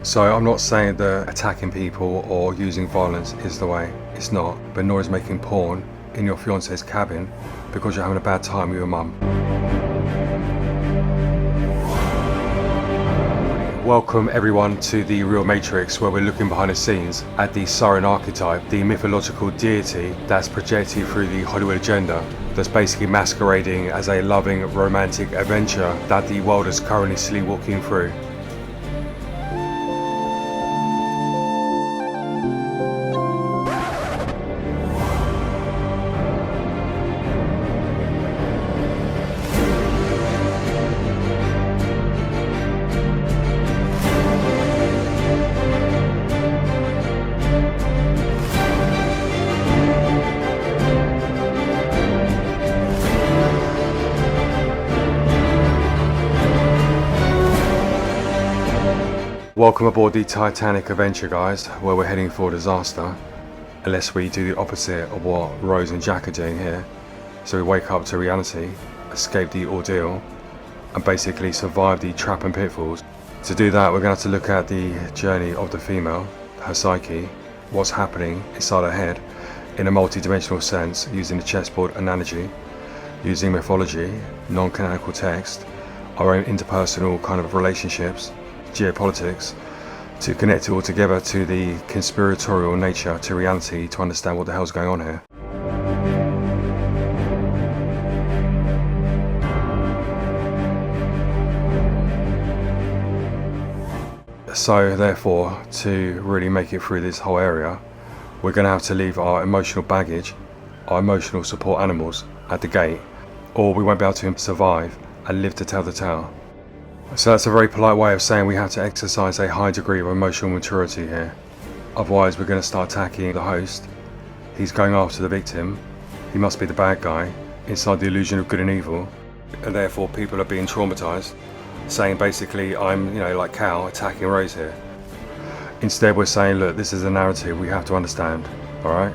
So I'm not saying that attacking people or using violence is the way. It's not. But nor is making porn in your fiance's cabin because you're having a bad time with your mum. Welcome everyone to the Real Matrix, where we're looking behind the scenes at the Siren archetype, the mythological deity that's projected through the Hollywood agenda, that's basically masquerading as a loving romantic adventure that the world is currently sleepwalking through. Welcome aboard the Titanic adventure, guys, where we're heading for disaster, unless we do the opposite of what Rose and Jack are doing here. So we wake up to reality, escape the ordeal, and basically survive the trap and pitfalls. To do that, we're going to have to look at the journey of the female, her psyche, what's happening inside her head in a multi-dimensional sense, using the chessboard analogy, using mythology, non-canonical text, our own interpersonal kind of relationships, geopolitics, to connect it all together to the conspiratorial nature, to reality, to understand what the hell's going on here. So therefore, to really make it through this whole area, we're going to have to leave our emotional baggage, our emotional support animals at the gate, or we won't be able to survive and live to tell the tale. So that's a very polite way of saying we have to exercise a high degree of emotional maturity here. Otherwise we're going to start attacking the host. He's going after the victim. He must be the bad guy, inside the illusion of good and evil. And therefore people are being traumatized, saying basically I'm, like Cal attacking Rose here. Instead we're saying, look, this is a narrative we have to understand, alright?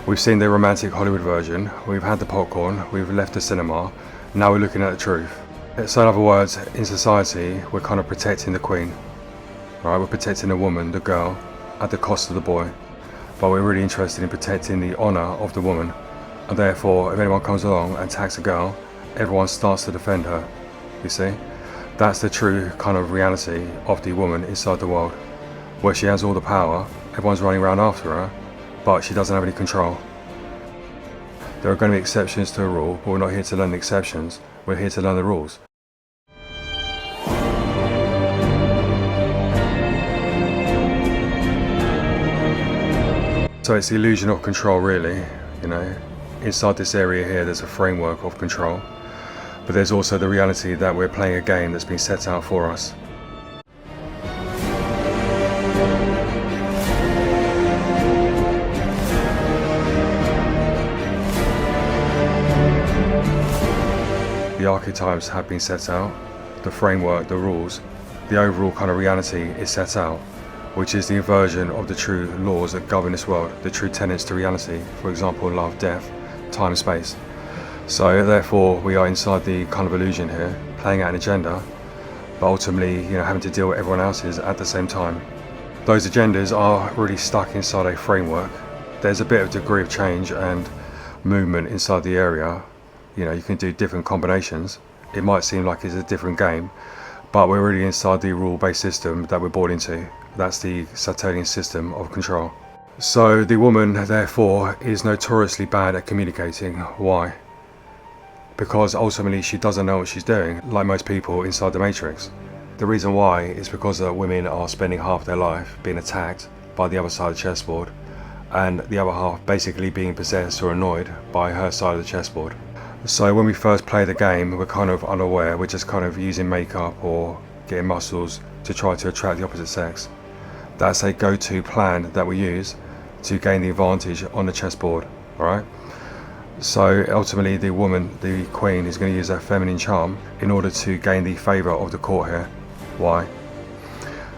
We've seen the romantic Hollywood version, we've had the popcorn, we've left the cinema, now we're looking at the truth. So in other words, in society, we're kind of protecting the queen, right? We're protecting the woman, the girl, at the cost of the boy. But we're really interested in protecting the honour of the woman. And therefore, if anyone comes along and attacks a girl, everyone starts to defend her, you see? That's the true kind of reality of the woman inside the world, where she has all the power, everyone's running around after her, but she doesn't have any control. There are going to be exceptions to a rule, but we're not here to learn the exceptions, we're here to learn the rules. So it's the illusion of control, really, Inside this area here there's a framework of control, but there's also the reality that we're playing a game that's been set out for us. The archetypes have been set out, the framework, the rules, the overall kind of reality is set out, which is the inversion of the true laws that govern this world, the true tenets to reality, for example, love, death, time, space. So therefore we are inside the kind of illusion here, playing out an agenda, but ultimately, having to deal with everyone else's at the same time. Those agendas are really stuck inside a framework. There's a bit of degree of change and movement inside the area. You can do different combinations. It might seem like it's a different game, but we're really inside the rule-based system that we're bought into. That's the Saturnian system of control. So the woman, therefore, is notoriously bad at communicating. Why? Because ultimately she doesn't know what she's doing, like most people inside the Matrix. The reason why is because women are spending half their life being attacked by the other side of the chessboard, and the other half basically being possessed or annoyed by her side of the chessboard. So when we first play the game, we're kind of unaware, we're just kind of using makeup or getting muscles to try to attract the opposite sex. That's a go-to plan that we use to gain the advantage on the chessboard, alright? So ultimately the woman, the queen, is going to use her feminine charm in order to gain the favour of the court here. Why?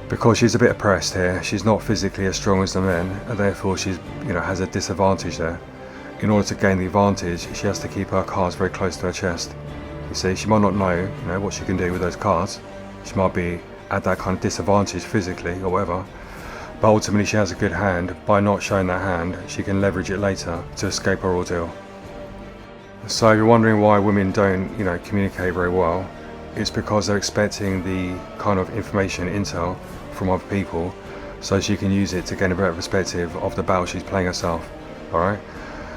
Because she's a bit oppressed here, she's not physically as strong as the men, and therefore she's, has a disadvantage there. In order to gain the advantage, she has to keep her cards very close to her chest. You see, she might not know, what she can do with those cards. She might be at that kind of disadvantage physically or whatever. But ultimately she has a good hand. By not showing that hand, she can leverage it later to escape her ordeal. So if you're wondering why women don't, communicate very well, it's because they're expecting the kind of information, intel from other people, so she can use it to gain a better perspective of the battle she's playing herself. Alright?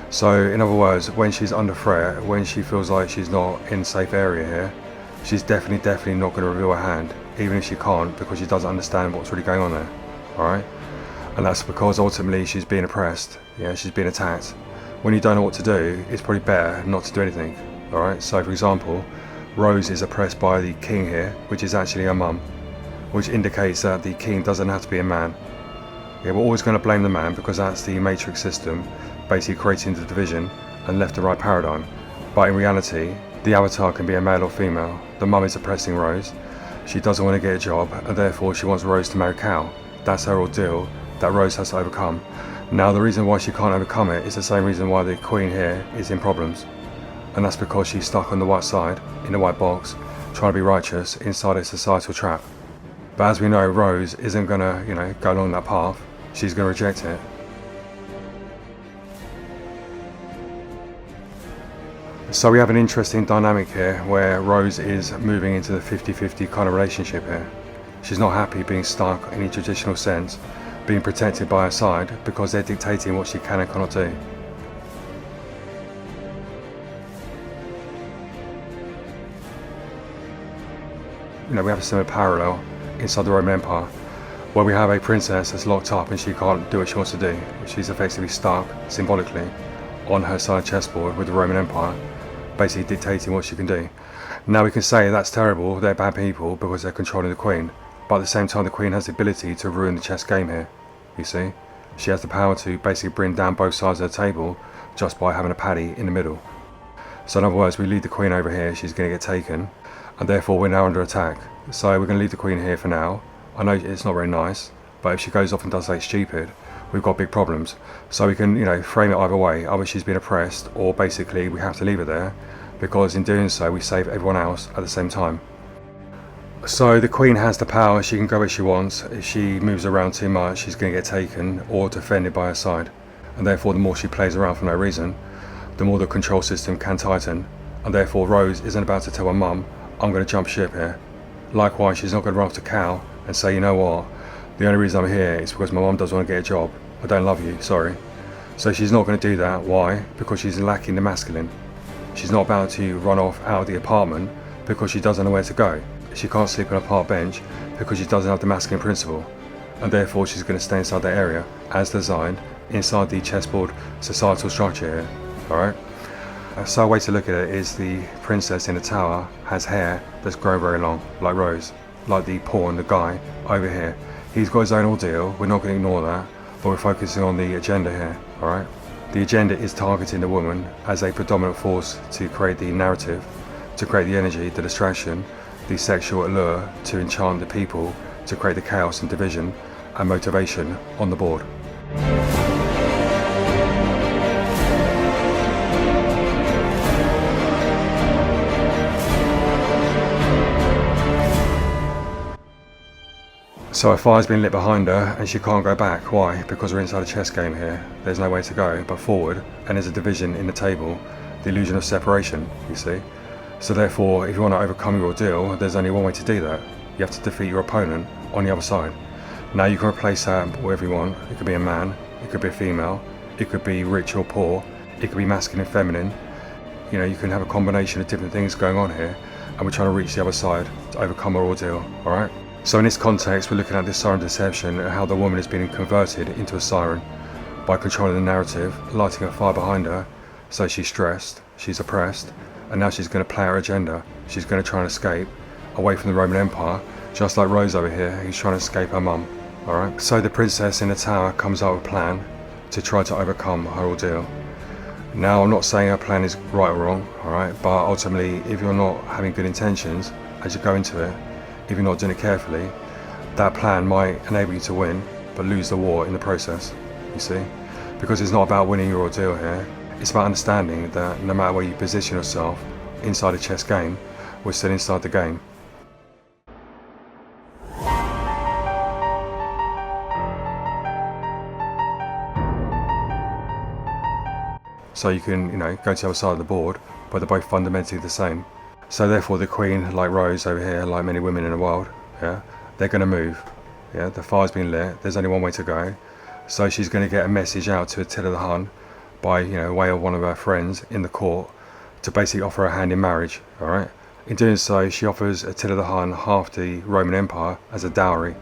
So in other words, when she's under threat, when she feels like she's not in a safe area here, she's definitely not going to reveal her hand, even if she can't, because she doesn't understand what's really going on there. Alright? And that's because ultimately she's being oppressed. She's being attacked. When you don't know what to do, it's probably better not to do anything. Alright? So for example, Rose is oppressed by the king here, which is actually her mum, which indicates that the king doesn't have to be a man. We're always going to blame the man because that's the matrix system, basically creating the division and left and right paradigm. But in reality, the avatar can be a male or female. The mum is oppressing Rose. She doesn't want to get a job, and therefore she wants Rose to marry Cal. That's her ordeal that Rose has to overcome. Now the reason why she can't overcome it is the same reason why the queen here is in problems. And that's because she's stuck on the white side, in the white box, trying to be righteous inside a societal trap. But as we know, Rose isn't going to, go along that path. She's going to reject it. So we have an interesting dynamic here where Rose is moving into the 50-50 kind of relationship here. She's not happy being stuck in a traditional sense, being protected by her side, because they're dictating what she can and cannot do. We have a similar parallel inside the Roman Empire, where we have a princess that's locked up and she can't do what she wants to do. She's effectively stuck, symbolically, on her side of chessboard with the Roman Empire, basically dictating what she can do. Now we can say that's terrible, they're bad people because they're controlling the queen, but at the same time the queen has the ability to ruin the chess game here, you see. She has the power to basically bring down both sides of the table just by having a paddy in the middle. So in other words, we leave the queen over here, she's going to get taken, and therefore we're now under attack. So we're going to leave the queen here for now. I know it's not very nice, but if she goes off and does something stupid, we've got big problems. So we can, frame it either way. Either she's been oppressed, or basically we have to leave her there, because in doing so we save everyone else at the same time. So the queen has the power, she can go where she wants. If she moves around too much, she's going to get taken or defended by her side. And therefore the more she plays around for no reason, the more the control system can tighten. And therefore Rose isn't about to tell her mum, I'm going to jump ship here. Likewise, she's not going to run off to Cal and say, you know what, the only reason I'm here is because my mum doesn't want to get a job. I don't love you, sorry. So she's not going to do that. Why? Because she's lacking the masculine. She's not about to run off out of the apartment because she doesn't know where to go. She can't sleep on a park bench because she doesn't have the masculine principle. And therefore she's going to stay inside that area as designed inside the chessboard societal structure here. Alright? So a way to look at it is the princess in the tower has hair that's grown very long, like Rose, like the pawn, the guy over here. He's got his own ordeal, we're not going to ignore that, but we're focusing on the agenda here, alright? The agenda is targeting the woman as a predominant force to create the narrative, to create the energy, the distraction, the sexual allure, to enchant the people, to create the chaos and division and motivation on the board. So a fire's been lit behind her and she can't go back. Why? Because we're inside a chess game here. There's no way to go but forward, and there's a division in the table, the illusion of separation, you see. So therefore, if you want to overcome your ordeal, there's only one way to do that. You have to defeat your opponent on the other side. Now you can replace that whatever you want. It could be a man, it could be a female, it could be rich or poor, it could be masculine and feminine. You can have a combination of different things going on here, and we're trying to reach the other side to overcome our ordeal, alright? So in this context, we're looking at this siren deception and how the woman is being converted into a siren by controlling the narrative, lighting a fire behind her, so she's stressed, she's oppressed, and now she's going to play her agenda. She's going to try and escape away from the Roman Empire, just like Rose over here, who's trying to escape her mum. Alright, so the princess in the tower comes up with a plan to try to overcome her ordeal. Now, I'm not saying her plan is right or wrong, alright, but ultimately, if you're not having good intentions as you go into it, if you're not doing it carefully, that plan might enable you to win, but lose the war in the process, you see? Because it's not about winning your ordeal here, it's about understanding that no matter where you position yourself inside a chess game, we're still inside the game. So you can, go to the other side of the board, but they're both fundamentally the same. So therefore the Queen, like Rose over here, like many women in the world, yeah, they're going to move. Yeah, the fire's been lit, there's only one way to go. So she's going to get a message out to Attila the Hun by, way of one of her friends in the court to basically offer her hand in marriage, alright? In doing so, she offers Attila the Hun half the Roman Empire as a dowry.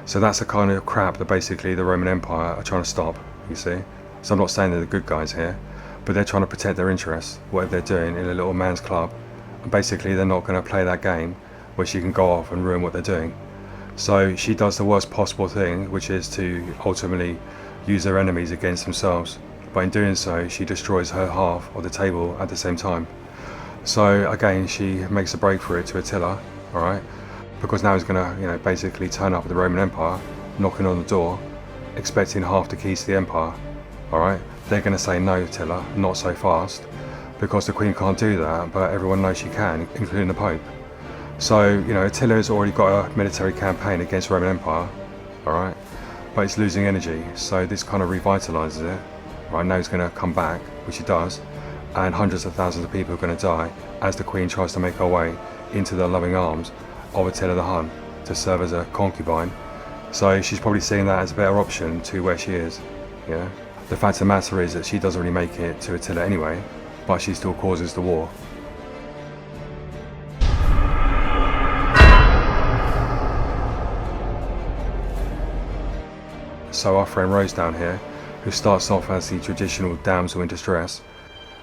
So that's the kind of crap that basically the Roman Empire are trying to stop, you see? So I'm not saying they're the good guys here, but they're trying to protect their interests, whatever they're doing in a little man's club. And basically they're not going to play that game where she can go off and ruin what they're doing. So she does the worst possible thing, which is to ultimately use their enemies against themselves. But in doing so, she destroys her half of the table at the same time. So again, she makes a break for it to Attila, alright? Because now he's going to, basically turn up at the Roman Empire, knocking on the door, expecting half the keys to the empire, alright? They're going to say no, Attila, not so fast, because the Queen can't do that, but everyone knows she can, including the Pope. So, Attila has already got a military campaign against the Roman Empire, alright? But it's losing energy, so this kind of revitalises it. Right, now he's going to come back, which he does, and hundreds of thousands of people are going to die as the Queen tries to make her way into the loving arms of Attila the Hun to serve as a concubine. So she's probably seeing that as a better option to where she is, yeah? The fact of the matter is that she doesn't really make it to Attila anyway, but she still causes the war. So our friend Rose down here, who starts off as the traditional damsel in distress,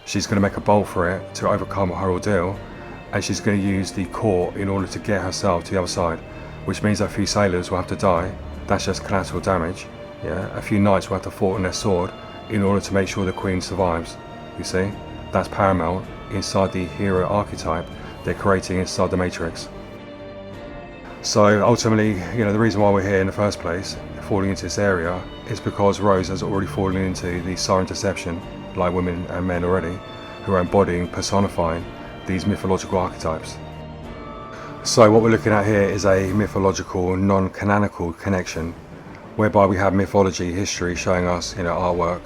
she's going to make a bolt for it to overcome her ordeal, and she's going to use the court in order to get herself to the other side, which means that a few sailors will have to die. That's just collateral damage. Yeah, a few knights will have to fall on their sword in order to make sure the Queen survives. You see, that's paramount inside the hero archetype they're creating inside the Matrix. So ultimately, the reason why we're here in the first place, falling into this area, is because Rose has already fallen into the Siren deception, like women and men already, who are embodying, personifying these mythological archetypes. So what we're looking at here is a mythological, non-canonical connection, whereby we have mythology, history showing us, artwork,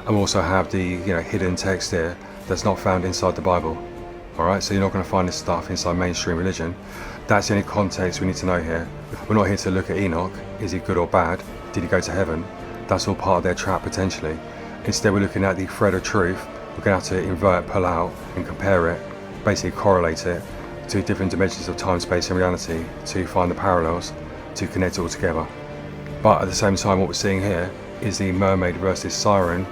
and we also have the, hidden text here that's not found inside the Bible. Alright, so you're not going to find this stuff inside mainstream religion. That's the only context we need to know here. We're not here to look at Enoch. Is he good or bad? Did he go to heaven? That's all part of their trap potentially. Instead, we're looking at the thread of truth. We're going to have to invert, pull out, and compare it, basically correlate it to different dimensions of time, space, and reality to find the parallels, to connect it all together. But at the same time, what we're seeing here is the mermaid versus siren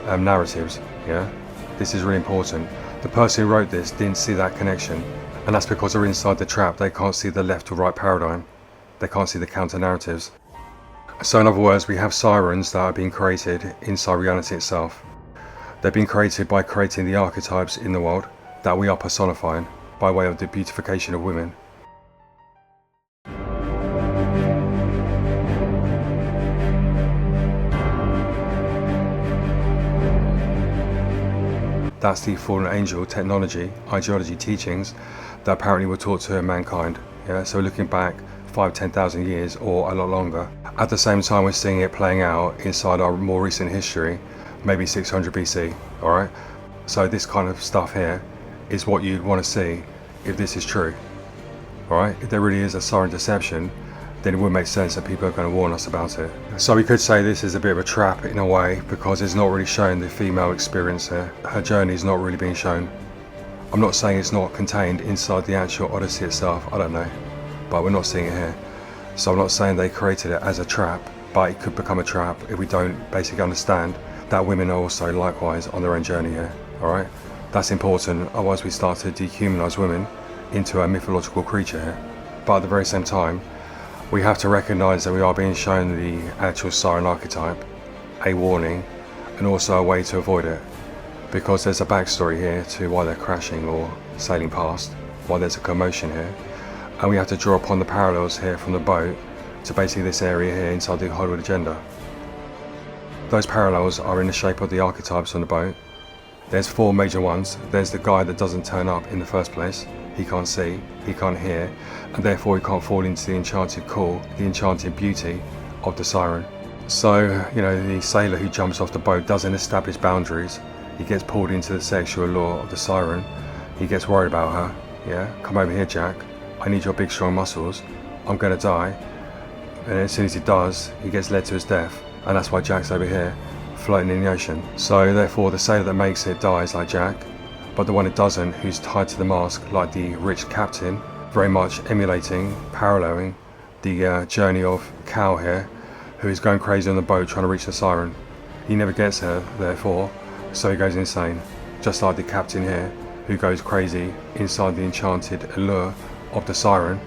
narratives. Yeah, this is really important. The person who wrote this didn't see that connection, and that's because they're inside the trap. They can't see the left or right paradigm. They can't see the counter narratives. So in other words, we have sirens that are being created inside reality itself. They've been created by creating the archetypes in the world that we are personifying by way of the beautification of women. That's the fallen angel technology, ideology, teachings that apparently were taught to mankind. Yeah, so looking back 5,000-10,000 years or a lot longer. At the same time, we're seeing it playing out inside our more recent history, maybe 600 BC. All right. So this kind of stuff here is what you'd want to see if this is true. All right. If there really is a siren deception, then it would make sense that people are going to warn us about it. So we could say this is a bit of a trap in a way, because it's not really showing the female experience here. Her journey is not really being shown. I'm not saying it's not contained inside the actual Odyssey itself, I don't know, but we're not seeing it here. So I'm not saying they created it as a trap, but it could become a trap if we don't basically understand that women are also likewise on their own journey here. Alright? That's important, otherwise we start to dehumanise women into a mythological creature here. But at the very same time, we have to recognise that we are being shown the actual siren archetype, a warning, and also a way to avoid it. Because there's a backstory here to why they're crashing or sailing past, why there's a commotion here. And we have to draw upon the parallels here from the boat to basically this area here inside the Hollywood agenda. Those parallels are in the shape of the archetypes on the boat. There's four major ones. There's the guy that doesn't turn up in the first place. He can't see, he can't hear, and therefore he can't fall into the enchanted call, the enchanted beauty of the siren. So, the sailor who jumps off the boat doesn't establish boundaries. He gets pulled into the sexual allure of the Siren. He gets worried about her. Yeah, come over here, Jack. I need your big strong muscles. I'm gonna die. And as soon as he does, he gets led to his death. And that's why Jack's over here, floating in the ocean. So therefore the sailor that makes it dies like Jack, but the one that doesn't, who's tied to the mast like the rich captain, very much emulating, paralleling the journey of Cal here, who is going crazy on the boat trying to reach the Siren. He never gets her, therefore, so he goes insane, just like the captain here, who goes crazy inside the enchanted allure of the Siren,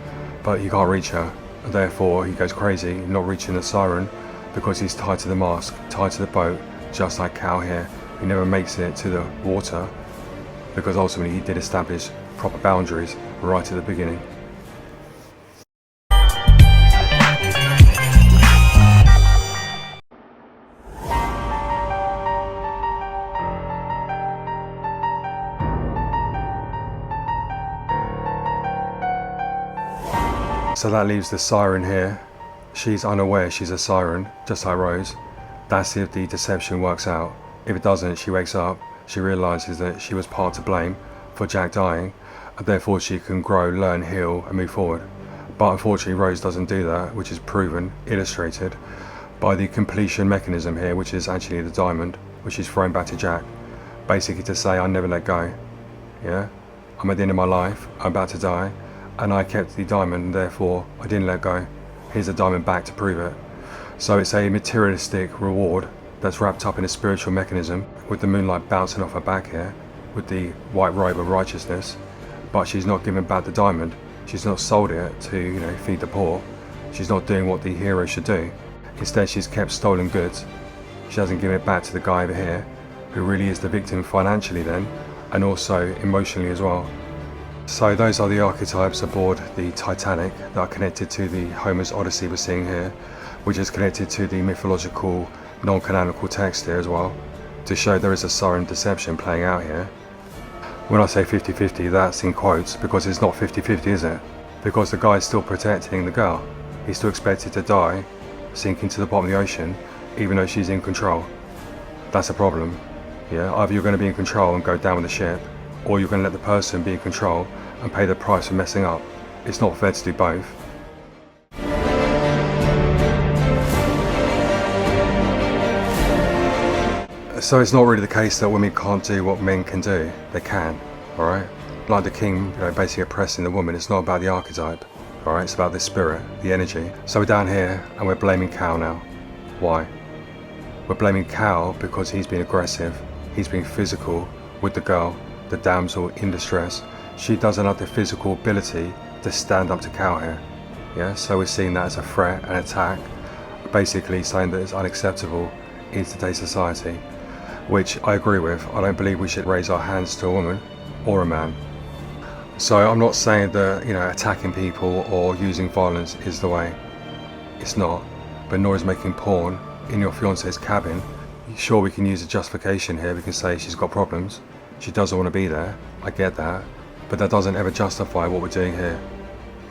but he can't reach her. Therefore, he goes crazy, not reaching the Siren, because he's tied to the mast, tied to the boat, just like Cal here. He never makes it to the water, because ultimately he did establish proper boundaries right at the beginning. So that leaves the Siren here. She's unaware she's a Siren, just like Rose. That's if the deception works out. If it doesn't, she wakes up, she realises that she was part to blame for Jack dying, and therefore she can grow, learn, heal, and move forward. But unfortunately Rose doesn't do that, which is proven, illustrated, by the completion mechanism here, which is actually the diamond, which is thrown back to Jack. Basically to say, I never let go. Yeah? I'm at the end of my life, I'm about to die, and I kept the diamond, and therefore I didn't let go. Here's the diamond back to prove it. So it's a materialistic reward that's wrapped up in a spiritual mechanism, with the moonlight bouncing off her back here, with the white robe of righteousness. But she's not given back the diamond. She's not sold it to, feed the poor. She's not doing what the hero should do. Instead, she's kept stolen goods. She hasn't given it back to the guy over here, who really is the victim financially then, and also emotionally as well. So those are the archetypes aboard the Titanic that are connected to the Homer's Odyssey we're seeing here, which is connected to the mythological, non-canonical text here as well, to show there is a Siren deception playing out here. When I say 50-50, that's in quotes, because it's not 50-50, is it? Because the guy's still protecting the girl. He's still expected to die, sink into the bottom of the ocean, even though she's in control. That's a problem. Yeah, either you're going to be in control and go down with the ship, or you're going to let the person be in control and pay the price for messing up. It's not fair to do both. So it's not really the case that women can't do what men can do. They can, alright? Like the king, basically oppressing the woman. It's not about the archetype, alright? It's about the spirit, the energy. So we're down here and we're blaming Cal now. Why? We're blaming Cal because he's been aggressive. He's been physical with the girl, the damsel in distress. She doesn't have the physical ability to stand up to Cal here. Yeah, so we're seeing that as a threat, an attack, basically saying that it's unacceptable in today's society, which I agree with. I don't believe we should raise our hands to a woman or a man. So I'm not saying that, attacking people or using violence is the way. It's not. But nor is making porn in your fiance's cabin. Sure, we can use a justification here. We can say she's got problems. She doesn't want to be there. I get that. But that doesn't ever justify what we're doing here.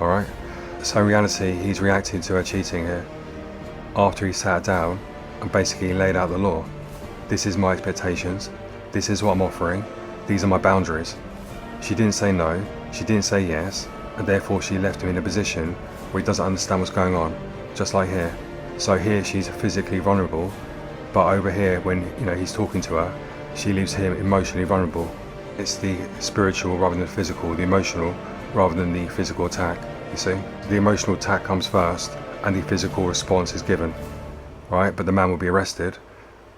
Alright? So in reality, he's reacting to her cheating here. After he sat down and basically laid out the law. This is my expectations. This is what I'm offering. These are my boundaries. She didn't say no. She didn't say yes. And therefore she left him in a position where he doesn't understand what's going on. Just like here. So here she's physically vulnerable. But over here, when he's talking to her, she leaves him emotionally vulnerable. It's the spiritual rather than the physical, the emotional rather than the physical attack, you see? The emotional attack comes first and the physical response is given, right? But the man will be arrested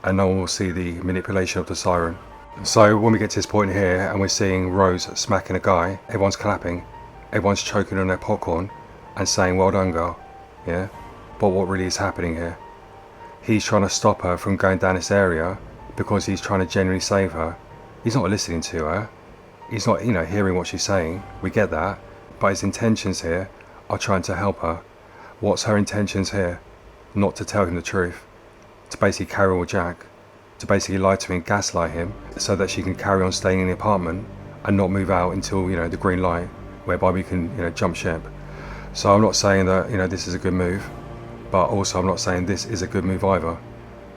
and no one will see the manipulation of the Siren. So when we get to this point here and we're seeing Rose smacking a guy, everyone's clapping, everyone's choking on their popcorn and saying, well done girl, yeah? But what really is happening here? He's trying to stop her from going down this area because he's trying to genuinely save her. He's not listening to her. He's not, hearing what she's saying. We get that. But his intentions here are trying to help her. What's her intentions here? Not to tell him the truth. To basically carry on with Jack. To basically lie to him and gaslight him so that she can carry on staying in the apartment and not move out until, the green light, whereby we can, jump ship. So I'm not saying that, this is a good move. But also I'm not saying this is a good move either.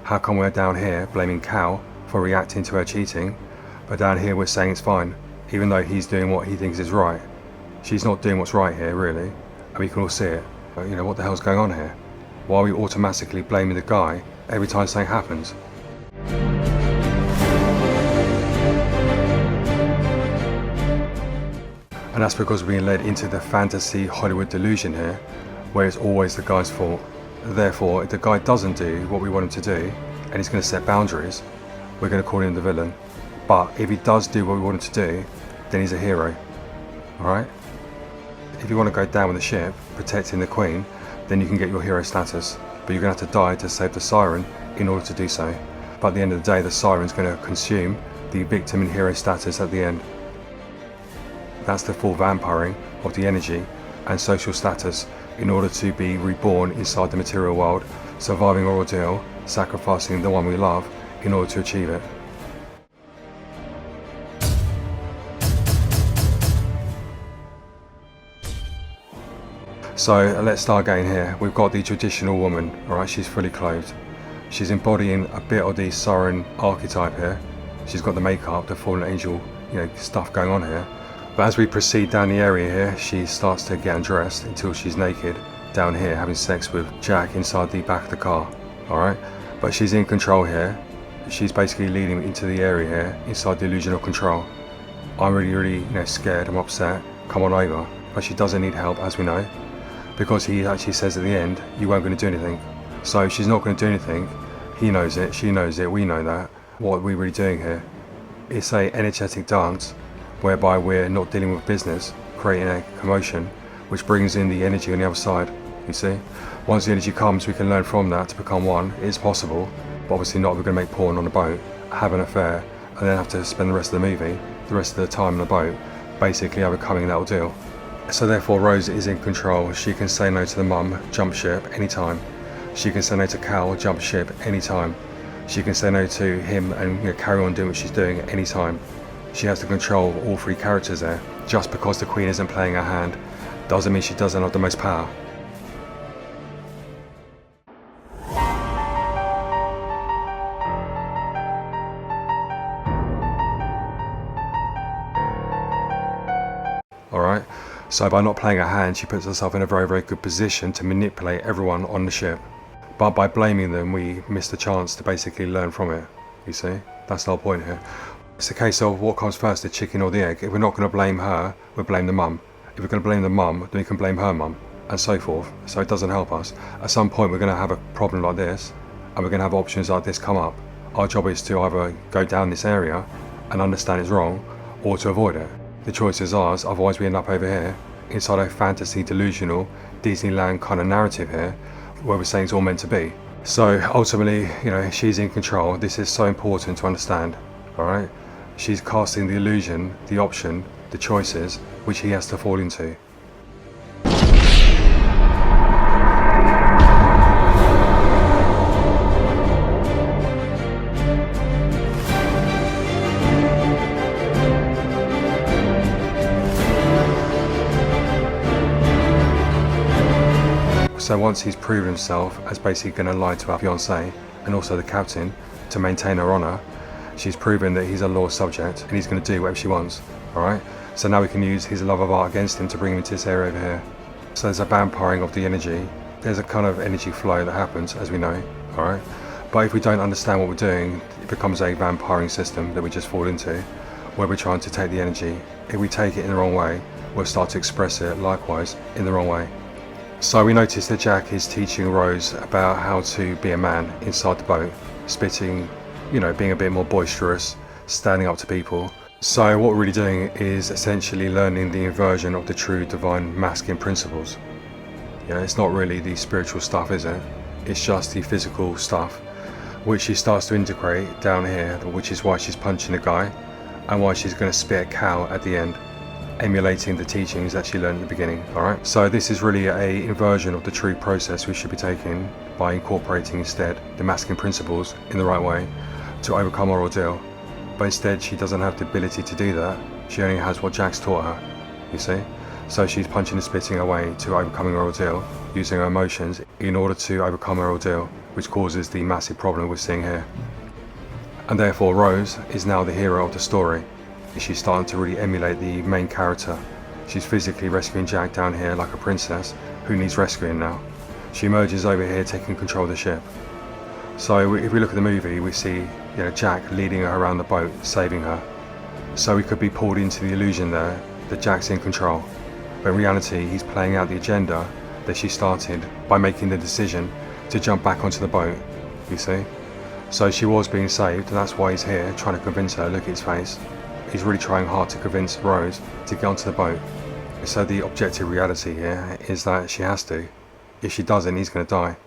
How come we're down here blaming Cal for reacting to her cheating, but down here we're saying it's fine, even though he's doing what he thinks is right. She's not doing what's right here, really, and we can all see it. But, you know, what the hell's going on here? Why are we automatically blaming the guy every time something happens? And that's because we're being led into the fantasy Hollywood delusion here, where it's always the guy's fault. Therefore, if the guy doesn't do what we want him to do, and he's going to set boundaries, we're going to call him the villain. But if he does do what we want him to do, then he's a hero. Alright? If you want to go down with the ship, protecting the Queen, then you can get your hero status. But you're going to have to die to save the Siren in order to do so. But at the end of the day, the Siren's going to consume the victim and hero status at the end. That's the full vampiring of the energy and social status in order to be reborn inside the material world, surviving our ordeal, sacrificing the one we love in order to achieve it. So let's start again here. We've got the traditional woman, alright, she's fully clothed. She's embodying a bit of the Siren archetype here. She's got the makeup, the fallen angel, stuff going on here. But as we proceed down the area here, she starts to get undressed until she's naked down here, having sex with Jack inside the back of the car. Alright? But she's in control here. She's basically leading into the area here, inside the illusion of control. I'm really scared, I'm upset, come on over. But she doesn't need help, as we know, because he actually says at the end, you weren't going to do anything. So if she's not going to do anything, he knows it, she knows it, we know that. What are we really doing here? It's a energetic dance, whereby we're not dealing with business, creating a commotion, which brings in the energy on the other side, you see? Once the energy comes, we can learn from that to become one. It is possible, but obviously not. We're going to make porn on a boat, have an affair, and then have to spend the rest of the movie, the rest of the time on the boat, basically overcoming that ordeal. So therefore Rose is in control. She can say no to the mum, jump ship, anytime. She can say no to Cal, jump ship, anytime. She can say no to him and carry on doing what she's doing anytime. She has the control of all three characters there. Just because the Queen isn't playing her hand doesn't mean she doesn't have the most power. Alright, so by not playing her hand, she puts herself in a very good position to manipulate everyone on the ship. But by blaming them, we miss the chance to basically learn from it, you see? That's the whole point here. It's a case of what comes first, the chicken or the egg. If we're not going to blame her, we'll blame the mum. If we're going to blame the mum, then we can blame her mum, and so forth. So it doesn't help us. At some point we're going to have a problem like this, and we're going to have options like this come up. Our job is to either go down this area and understand it's wrong, or to avoid it. The choice is ours, otherwise we end up over here, inside a fantasy, delusional, Disneyland kind of narrative here, where we're saying it's all meant to be. So ultimately, she's in control. This is so important to understand, alright? She's casting the illusion, the option, the choices, which he has to fall into. So once he's proven himself as basically going to lie to our fiancée and also the captain to maintain her honour, she's proven that he's a law subject and he's going to do whatever she wants, alright? So now we can use his love of art against him to bring him into this area over here. So there's a vampiring of the energy. There's a kind of energy flow that happens, as we know, alright? But if we don't understand what we're doing, it becomes a vampiring system that we just fall into, where we're trying to take the energy. If we take it in the wrong way, we'll start to express it likewise in the wrong way. So we notice that Jack is teaching Rose about how to be a man inside the boat, spitting, being a bit more boisterous, standing up to people. So what we're really doing is essentially learning the inversion of the true divine masculine principles. It's not really the spiritual stuff, is it? It's just the physical stuff, which she starts to integrate down here, which is why she's punching the guy, and why she's going to spit a cow at the end, emulating the teachings that she learned at the beginning, alright? So this is really a inversion of the true process we should be taking by incorporating instead the masculine principles in the right way to overcome our ordeal. But instead she doesn't have the ability to do that. She only has what Jack's taught her, you see? So she's punching and spitting her way to overcoming her ordeal, using her emotions in order to overcome her ordeal, which causes the massive problem we're seeing here. And therefore Rose is now the hero of the story. She's starting to really emulate the main character. She's physically rescuing Jack down here like a princess who needs rescuing now. She emerges over here taking control of the ship. So if we look at the movie, we see Jack leading her around the boat, saving her. So we could be pulled into the illusion there that Jack's in control. But in reality, he's playing out the agenda that she started by making the decision to jump back onto the boat, you see? So she was being saved, and that's why he's here, trying to convince her. Look at his face. He's really trying hard to convince Rose to get onto the boat. So the objective reality here is that she has to. If she doesn't, he's going to die.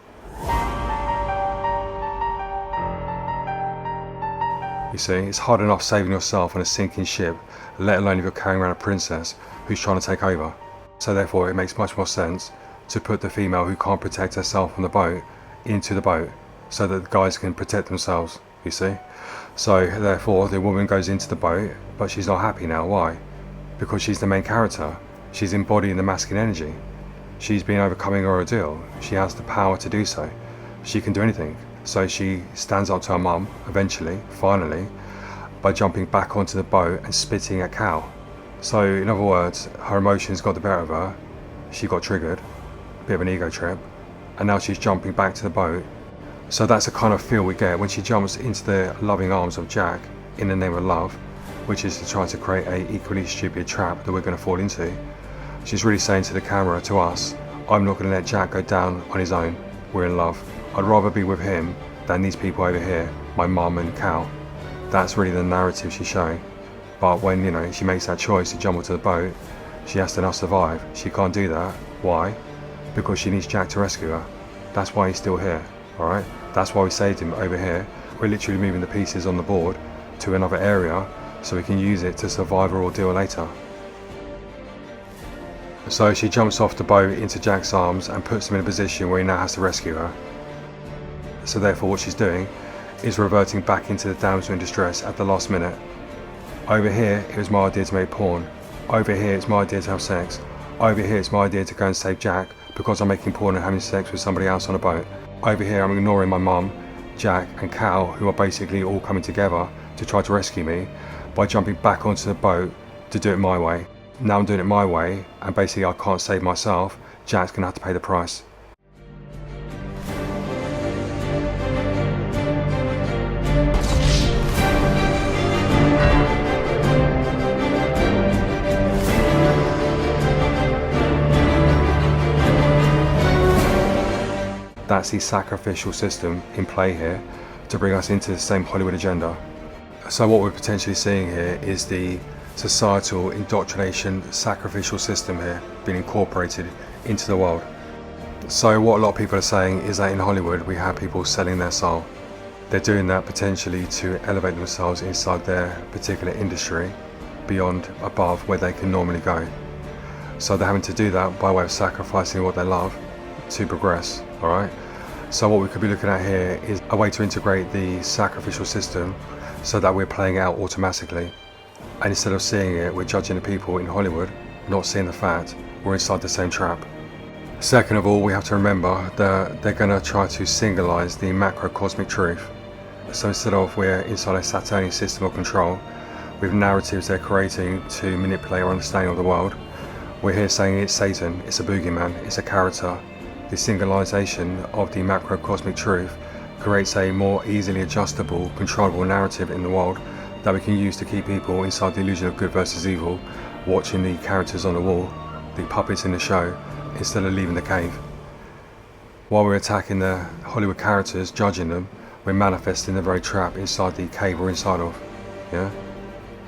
You see, it's hard enough saving yourself on a sinking ship, let alone if you're carrying around a princess who's trying to take over. So therefore, it makes much more sense to put the female who can't protect herself on the boat into the boat, so that the guys can protect themselves, you see. So therefore, the woman goes into the boat, but she's not happy now. Why? Because she's the main character. She's embodying the masculine energy. She's been overcoming her ordeal. She has the power to do so. She can do anything. So she stands up to her mum, eventually, finally, by jumping back onto the boat and spitting at Cal. So in other words, her emotions got the better of her. She got triggered, a bit of an ego trip, and now she's jumping back to the boat. So that's the kind of feel we get when she jumps into the loving arms of Jack in the name of love, which is to try to create a equally stupid trap that we're going to fall into. She's really saying to the camera, to us, I'm not going to let Jack go down on his own. We're in love. I'd rather be with him than these people over here, my mum and Cal. That's really the narrative she's showing. But when, she makes that choice to jump onto the boat, she has to now survive. She can't do that. Why? Because she needs Jack to rescue her. That's why he's still here, alright? That's why we saved him over here. We're literally moving the pieces on the board to another area so we can use it to survive her ordeal later. So she jumps off the boat into Jack's arms and puts him in a position where he now has to rescue her. So therefore what she's doing is reverting back into the damsel in distress at the last minute. Over here, it was my idea to make porn. Over here, it's my idea to have sex. Over here, it's my idea to go and save Jack because I'm making porn and having sex with somebody else on a boat. Over here, I'm ignoring my mum, Jack and Cal, who are basically all coming together to try to rescue me by jumping back onto the boat to do it my way. Now I'm doing it my way, and basically I can't save myself. Jack's going to have to pay the price. That's the sacrificial system in play here to bring us into the same Hollywood agenda. So what we're potentially seeing here is the societal indoctrination sacrificial system here being incorporated into the world. So what a lot of people are saying is that in Hollywood we have people selling their soul. They're doing that potentially to elevate themselves inside their particular industry beyond above where they can normally go. So they're having to do that by way of sacrificing what they love to progress, alright? So what we could be looking at here is a way to integrate the sacrificial system so that we're playing it out automatically. And instead of seeing it, we're judging the people in Hollywood, not seeing the fact we're inside the same trap. Second of all, we have to remember that they're going to try to singleize the macrocosmic truth. So instead of we're inside a Saturnian system of control, with narratives they're creating to manipulate our understanding of the world, we're here saying it's Satan, it's a boogeyman, it's a character. The singleization of the macrocosmic truth creates a more easily adjustable, controllable narrative in the world that we can use to keep people inside the illusion of good versus evil, watching the characters on the wall, the puppets in the show, instead of leaving the cave. While we're attacking the Hollywood characters, judging them, we're manifesting the very trap inside the cave we're inside of. Yeah?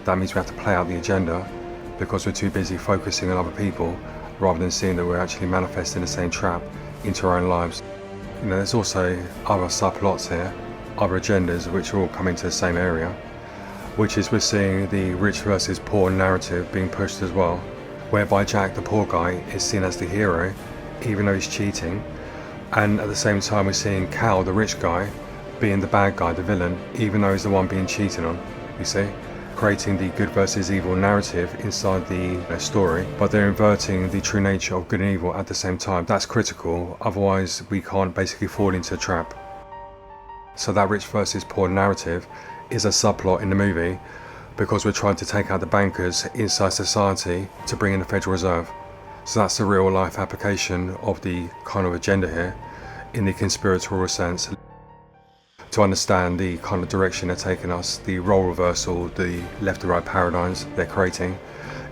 That means we have to play out the agenda because we're too busy focusing on other people rather than seeing that we're actually manifesting the same trap into our own lives. There's also other subplots here, other agendas which are all coming to the same area, which is we're seeing the rich versus poor narrative being pushed as well, whereby Jack, the poor guy, is seen as the hero, even though he's cheating, and at the same time we're seeing Cal, the rich guy, being the bad guy, the villain, even though he's the one being cheated on, you see? Creating the good versus evil narrative inside the story, but they're inverting the true nature of good and evil at the same time. That's critical, otherwise we can't basically fall into a trap. So that rich versus poor narrative is a subplot in the movie because we're trying to take out the bankers inside society to bring in the Federal Reserve. So that's the real life application of the kind of agenda here in the conspiratorial sense. To understand the kind of direction they're taking us, the role reversal, the left to right paradigms they're creating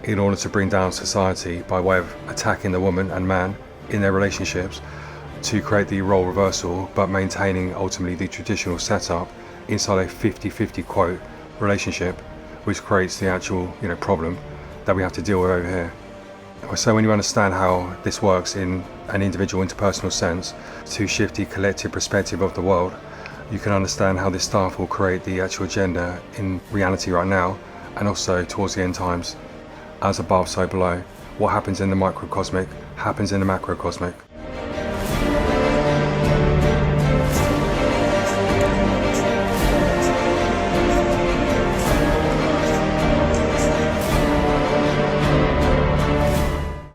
in order to bring down society by way of attacking the woman and man in their relationships, to create the role reversal but maintaining ultimately the traditional setup inside a 50-50 quote relationship, which creates the actual problem that we have to deal with over here. So when you understand how this works in an individual interpersonal sense to shift the collective perspective of the world, you can understand how this stuff will create the actual agenda in reality right now and also towards the end times. As above, so below. What happens in the microcosmic happens in the macrocosmic.